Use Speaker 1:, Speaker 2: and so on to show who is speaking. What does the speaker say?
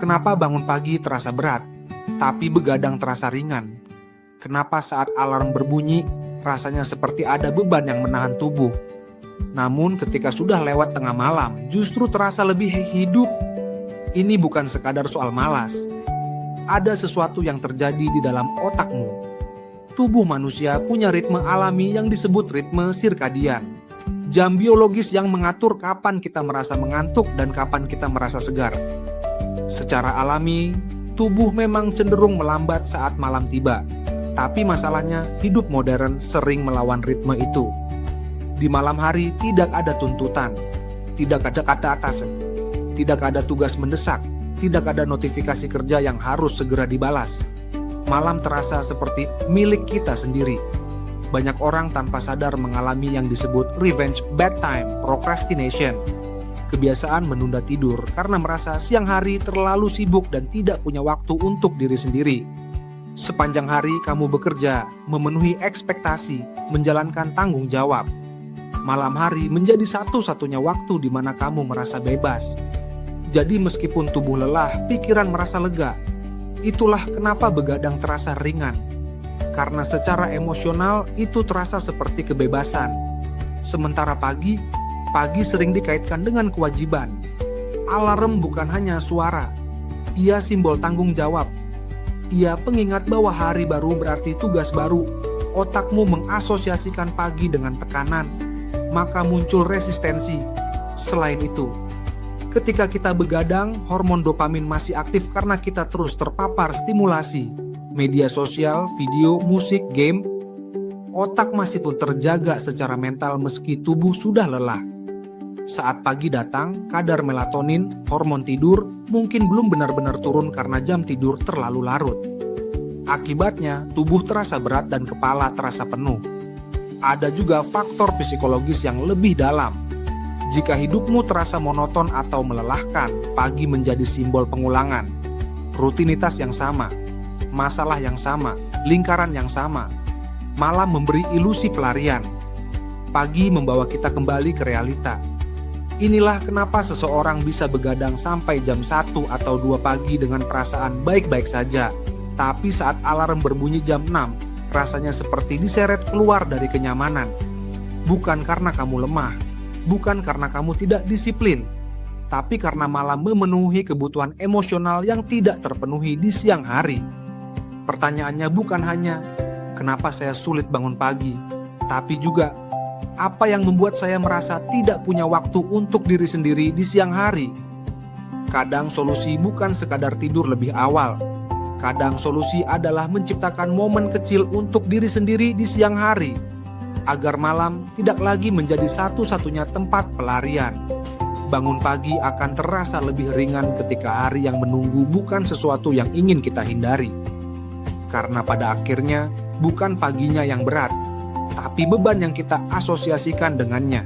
Speaker 1: Kenapa bangun pagi terasa berat, tapi begadang terasa ringan? Kenapa saat alarm berbunyi, rasanya seperti ada beban yang menahan tubuh? Namun ketika sudah lewat tengah malam, justru terasa lebih hidup. Ini bukan sekadar soal malas. Ada sesuatu yang terjadi di dalam otakmu. Tubuh manusia punya ritme alami yang disebut ritme sirkadian. Jam biologis yang mengatur kapan kita merasa mengantuk dan kapan kita merasa segar. Secara alami, tubuh memang cenderung melambat saat malam tiba. Tapi masalahnya, hidup modern sering melawan ritme itu. Di malam hari tidak ada tuntutan, tidak ada kata atasan, tidak ada tugas mendesak, tidak ada notifikasi kerja yang harus segera dibalas. Malam terasa seperti milik kita sendiri. Banyak orang tanpa sadar mengalami yang disebut revenge bedtime procrastination. Kebiasaan menunda tidur karena merasa siang hari terlalu sibuk dan tidak punya waktu untuk diri sendiri. Sepanjang hari kamu bekerja, memenuhi ekspektasi, menjalankan tanggung jawab. Malam hari menjadi satu-satunya waktu di mana kamu merasa bebas. Jadi meskipun tubuh lelah, pikiran merasa lega. Itulah kenapa begadang terasa ringan. Karena secara emosional itu terasa seperti kebebasan. Sementara pagi sering dikaitkan dengan kewajiban. Alarm bukan hanya suara, ia simbol tanggung jawab. Ia pengingat bahwa hari baru berarti tugas baru. Otakmu mengasosiasikan pagi dengan tekanan, maka muncul resistensi. Selain itu, ketika kita begadang, hormon dopamin masih aktif karena kita terus terpapar stimulasi. Media sosial, video, musik, game. Otak masih pun terjaga secara mental meski tubuh sudah lelah. Saat pagi datang, kadar melatonin, hormon tidur, mungkin belum benar-benar turun karena jam tidur terlalu larut. Akibatnya, tubuh terasa berat dan kepala terasa penuh. Ada juga faktor psikologis yang lebih dalam. Jika hidupmu terasa monoton atau melelahkan, pagi menjadi simbol pengulangan. Rutinitas yang sama, masalah yang sama, lingkaran yang sama. Malam memberi ilusi pelarian. Pagi membawa kita kembali ke realita. Inilah kenapa seseorang bisa begadang sampai jam 1 atau 2 pagi dengan perasaan baik-baik saja. Tapi saat alarm berbunyi jam 6, rasanya seperti diseret keluar dari kenyamanan. Bukan karena kamu lemah, bukan karena kamu tidak disiplin, tapi karena malam memenuhi kebutuhan emosional yang tidak terpenuhi di siang hari. Pertanyaannya bukan hanya, kenapa saya sulit bangun pagi, tapi juga, apa yang membuat saya merasa tidak punya waktu untuk diri sendiri di siang hari? Kadang solusi bukan sekadar tidur lebih awal. Kadang solusi adalah menciptakan momen kecil untuk diri sendiri di siang hari, agar malam tidak lagi menjadi satu-satunya tempat pelarian. Bangun pagi akan terasa lebih ringan ketika hari yang menunggu bukan sesuatu yang ingin kita hindari. Karena pada akhirnya bukan paginya yang berat, tapi beban yang kita asosiasikan dengannya.